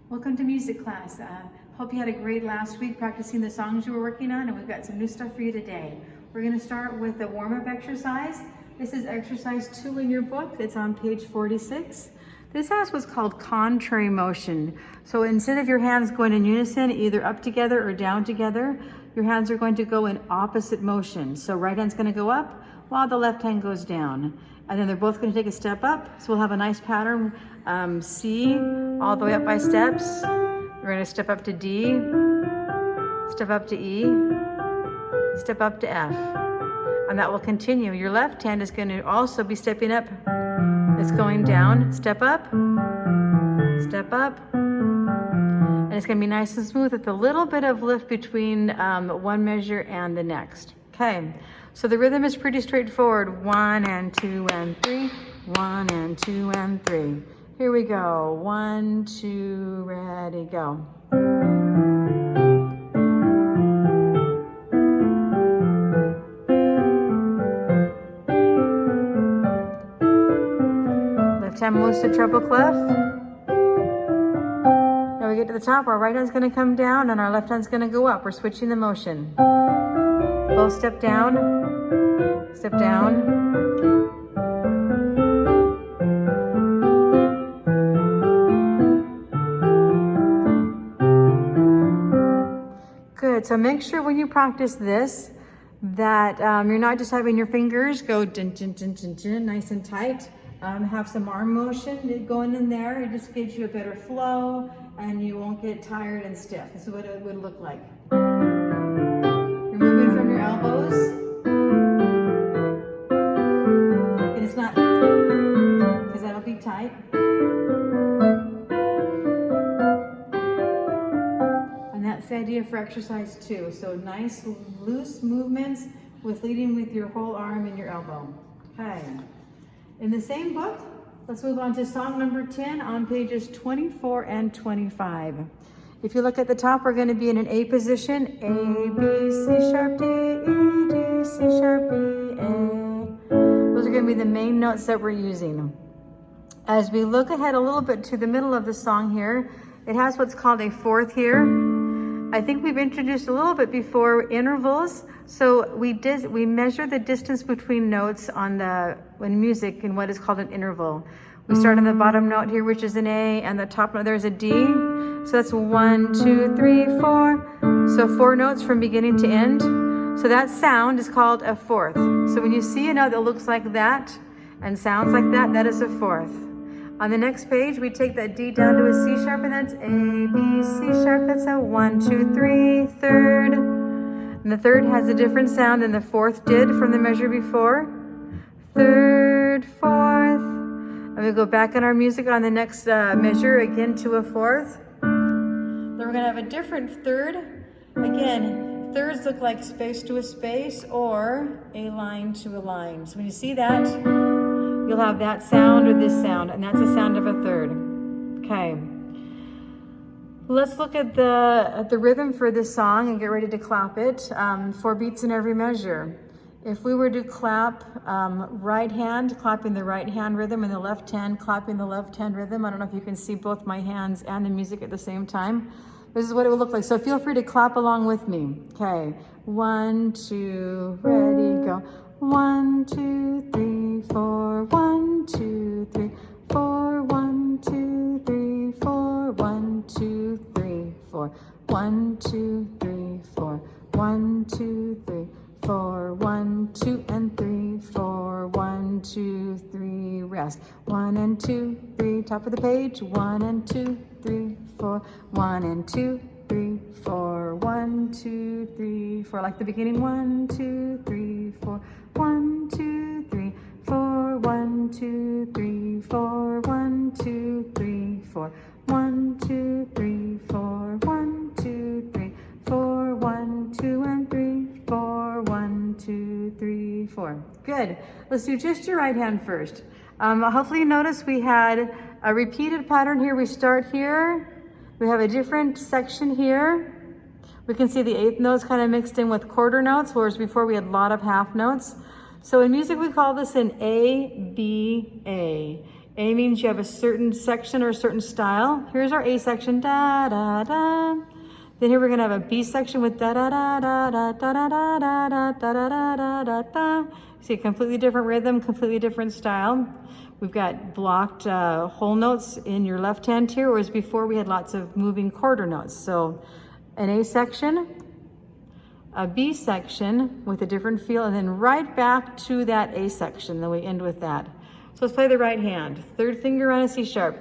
Welcome to music class. Hope you had a great last week practicing the songs you were working on, and we've got some new stuff for you today. We're going to start with a warm-up exercise. This is exercise 2 in your book. It's on page 46. This has what's called contrary motion. So instead of your hands going in unison, either up together or down together, your hands are going to go in opposite motion. So right hand's going to go up while the left hand goes down. And then they're both going to take a step up. So we'll have a nice pattern, C, all the way up by steps. We're going to step up to D, step up to E, step up to F. And that will continue. Your left hand is going to also be stepping up. It's going down, step up, and it's going to be nice and smooth with a little bit of lift between one measure and the next. Okay, so the rhythm is pretty straightforward. 1 and 2 and 3, 1 and 2 and 3. Here we go. 1, 2, ready, go. Left hand moves to treble clef. Now we get to the top, our right hand's going to come down and our left hand's going to go up. We're switching the motion. Both step down, step down. Good, so make sure when you practice this that you're not just having your fingers go dun, dun, dun, dun, dun, nice and tight. Have some arm motion going in there. It just gives you a better flow and you won't get tired and stiff. This is what it would look like. Moving from your elbows. And it's not, because that'll be tight. And that's the idea for exercise 2. So nice, loose movements with leading with your whole arm and your elbow. Okay. In the same book, let's move on to song number 10 on pages 24 and 25. If you look at the top, we're going to be in an A position. A, B, C sharp, D, E, D, C sharp, B, A. Those are going to be the main notes that we're using. As we look ahead a little bit to the middle of the song here, it has what's called a fourth here. I think we've introduced a little bit before intervals. So we measure the distance between notes in music in what is called an interval. We start on the bottom note here, which is an A, and the top note there's a D. So that's 1, 2, 3, 4. So 4 notes from beginning to end. So that sound is called a fourth. So when you see a note that looks like that and sounds like that, that is a fourth. On the next page, we take that D down to a C sharp, and that's A, B, C sharp. That's a 1, 2, 3, third. And the third has a different sound than the fourth did from the measure before. Third, fourth. And we go back in our music on the next measure again to a fourth. Then we're going to have a different third. Again, thirds look like space to a space or a line to a line. So when you see that, you'll have that sound or this sound, and that's the sound of a third. Okay. Let's look at the rhythm for this song and get ready to clap it. 4 beats in every measure. If we were to clap right hand, clapping the right hand rhythm, and the left hand clapping the left hand rhythm, I don't know if you can see both my hands and the music at the same time. This is what it would look like. So feel free to clap along with me. Okay, 1, 2, ready, go. 1, 2, 3, 4, 1, 2, 3, 4, 1, 2, 3, 4, 1, 2, 3, 4, 1, 2, 3, 4, 1, 2, 3, 4, 1, 2, and 3, 4, 1, 2, 3, rest. 1 and 2, 3, top of the page. 1 and 2, 3, 4, 1 and 2, 3, 4, 1, 2, 3, 4. Like the beginning. 1, 2, 3, 4, 1, 2, 3, 4, 1, 2, 3, 4, 1, 2, 3, 4, 1, 2, 3, 4, 1, 2, 3, 4, 1, 2, and 3, 4, 1, 2, 3, 4. Good. Let's do just your right hand first. Hopefully you notice we had a repeated pattern here. We start here. We have a different section here. We can see the eighth notes kind of mixed in with quarter notes, whereas before we had a lot of half notes. So in music, we call this an A, B, A. A means you have a certain section or a certain style. Here's our A section, da da da. Then here we're gonna have a B section with da da da da da da da da da da da da da da da. See, a completely different rhythm, completely different style. We've got blocked whole notes in your left hand here, whereas before we had lots of moving quarter notes. So an A section, a B section with a different feel, and then right back to that A section. Then we end with that. So let's play the right hand. Third finger on a C sharp.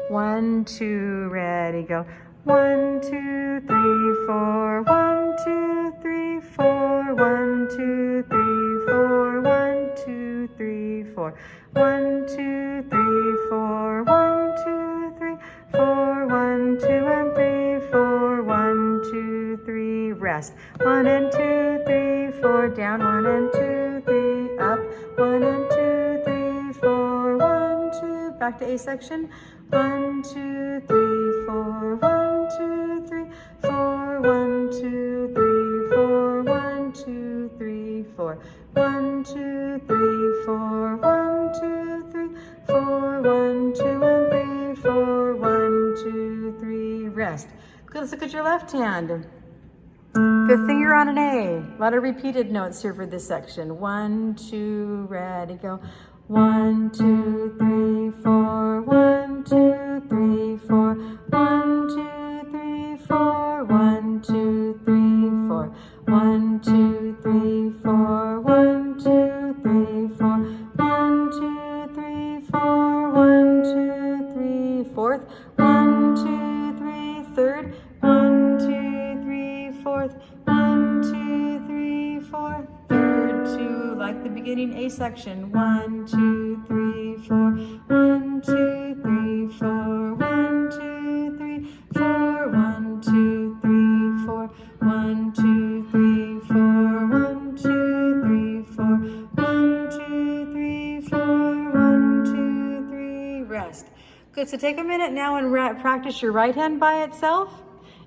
1, 2, ready, go. 1, 2, 3, 4. 1, 2, 3, 4. 1, 2, 3, 4. 1, 2, 3, 4. 1, 2, 3, 4. 1, 2, 3, 4. 1, 2, and 3, 4. 1, 2, 3. Rest. 1 and 2, 3, 4. Down. 1 and 2, 3. Up. 1 and 2, 3, 4. 1, 2. Back to A section. 1, 2, 3, 4. 1, 2, 3, 4. 1, 2, 3, 4. 1, 2, 3, 4. 1, 2, 3, 4. 1, 2, 3, 4. 1, 2, and 3, 4. 1, 2, 3. Rest. Good. Let's look at your left hand. Fifth finger on an A. A lot of repeated notes here for this section. 1, 2, ready, go. 1, 2, 3, 4. 1, 2, 3, 4. 1, 2, 3, 4. 1, 2, 3, 4. 1, 2, 3, 4. 1, 2, 3, 4. 1, 2, 3, 4. 1, 2, 3, fourth. 1, 2, 3, third. 1, 2, 3, fourth. 1, 2, 3, 4. Third, 2, like the beginning A section. 1, 2, 3, 4. 1, 2, 3, 4. 1, 2, 3, 4. 1, 2, 3, 4. 1, 2, 3, 4. 1, 2, 3, 4. 1, 2, 3, 4. 1, 2, 3. Rest. Good. So take a minute now and practice your right hand by itself,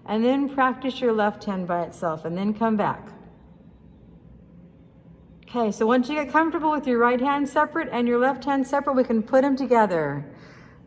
and then practice your left hand by itself, and then come back. Okay, so once you get comfortable with your right hand separate and your left hand separate, we can put them together.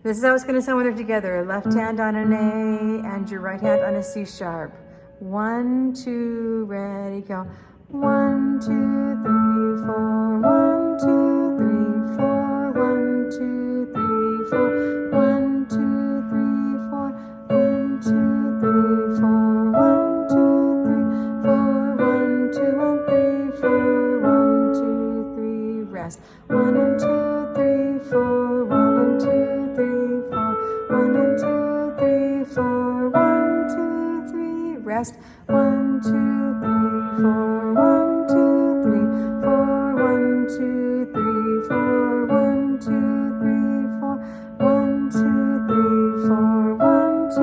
This is how it's going to sound when they're together. Left hand on an A and your right hand on a C sharp. 1, 2, ready, go. 1, 2, 3, 4. 1, 2, 3, 4. 1, 2, 3, 4. 1, 2, 3, 4. 1, 2, 3, 4. 1, 2, 3, 4. 1, 2, and 3, 4. 1, 2, 3. Rest. 1 and 2, 3, 4. 1 and 2, 3, 4. 1 and 2, 3, 4. 1, 2, 3. Rest. 1, 2, 3, 4. 1, 2, 3, 4. 1, 2, 3, 4. 1, 2, 3, 4. 1, 2, 3, 4. 1, 2,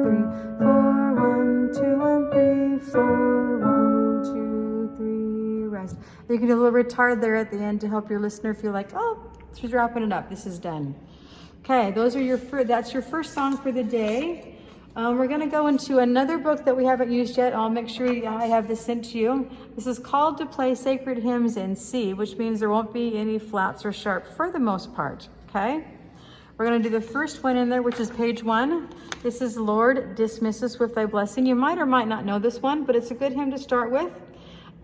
3, 4. 1, 2, and 3, 4. 1, 2, 3. Rest. You can do a little retard there at the end to help your listener feel like, oh, she's wrapping it up. This is done. Okay, those are that's your first song for the day. We're going to go into another book that we haven't used yet. I'll make sure I have this sent to you. This is called To Play Sacred Hymns in C, which means there won't be any flats or sharp for the most part. Okay, we're going to do the first one in there, which is page 1. This is Lord, Dismiss Us with Thy Blessing. You might or might not know this one, but it's a good hymn to start with.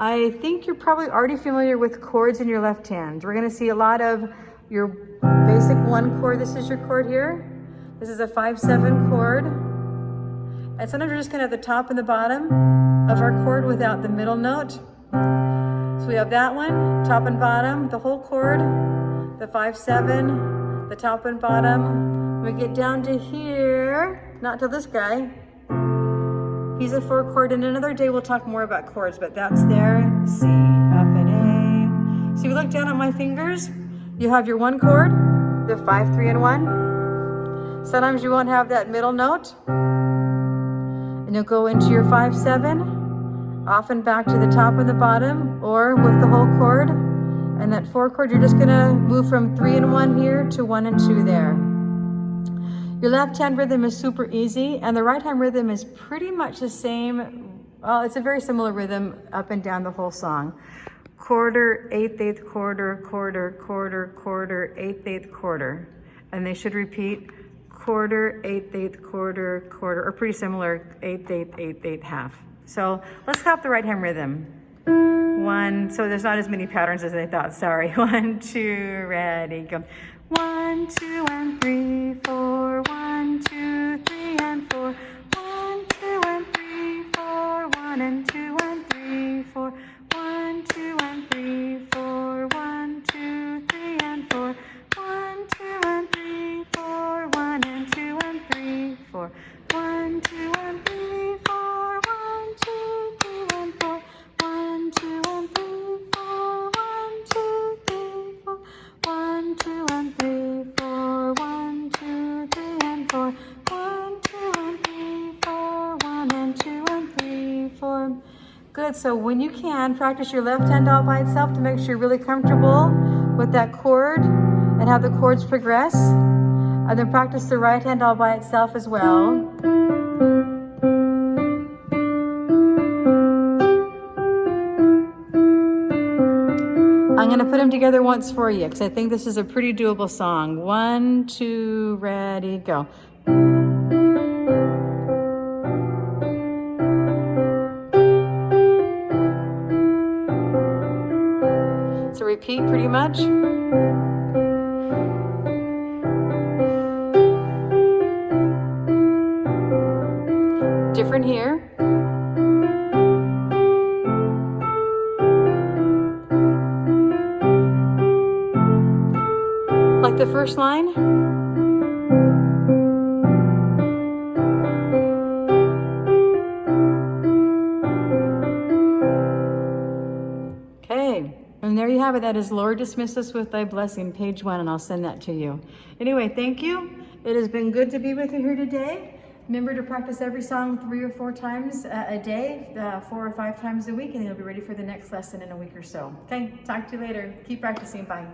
I think you're probably already familiar with chords in your left hand. We're going to see a lot of your basic 1 chord. This is your chord here. This is a 5/7 chord. And sometimes we're just going to have the top and the bottom of our chord without the middle note. So we have that one, top and bottom, the whole chord, the 5/7, the top and bottom. When we get down to here, not to this guy. He's a 4 chord, and another day we'll talk more about chords, but that's there. C, F, and A. So if you look down at my fingers, you have your 1 chord, the 5, 3, and 1. Sometimes you won't have that middle note. And you'll go into your 5/7, often back to the top and the bottom, or with the whole chord. And that 4 chord, you're just gonna move from 3 and 1 here to 1 and 2 there. Your left hand rhythm is super easy, and the right hand rhythm is pretty much the same. Well, it's a very similar rhythm up and down the whole song. Quarter, 8/8 quarter, quarter, quarter, quarter, 8/8 quarter. and they should repeat quarter, eighth, eighth, quarter, quarter, or pretty similar, eighth, eighth, eighth, eighth, half. So let's copy the right hand rhythm. 1, so there's not as many patterns as I thought, sorry. 1, 2, ready, go. 1, 2, and 3, 4, 1, 2, 3, and 4. 1, 2, and 3, 4, 1, and 2, and 3, 4. 1, 2, and 3, 4, 1, 2, 3, and 4. 1, 2, and 3, 4, 1, and 2, and 3, 4. 1, 2, and 3, 4, 1, 2, 3, and 4. 1, 2, and 3, 4, 1, 2, 3, 4. 1, 2, and 3, 4, 1, 2, 3, and 4. 1, 2, and 3, 4, 1, and 2, and 3, 4. Good, so when you can, practice your left hand all by itself to make sure you're really comfortable with that chord and how the chords progress. And then practice the right hand all by itself as well. I'm going to put them together once for you because I think this is a pretty doable song. 1, 2, ready, go. So repeat pretty much. Different here. Like the first line. Okay, and there you have it. That is Lord, dismiss us with thy blessing, page 1, and I'll send that to you. Anyway, thank you. It has been good to be with you here today. Remember to practice every song 3 or 4 times a day, 4 or 5 times a week, and you'll be ready for the next lesson in a week or so. Okay, talk to you later. Keep practicing. Bye.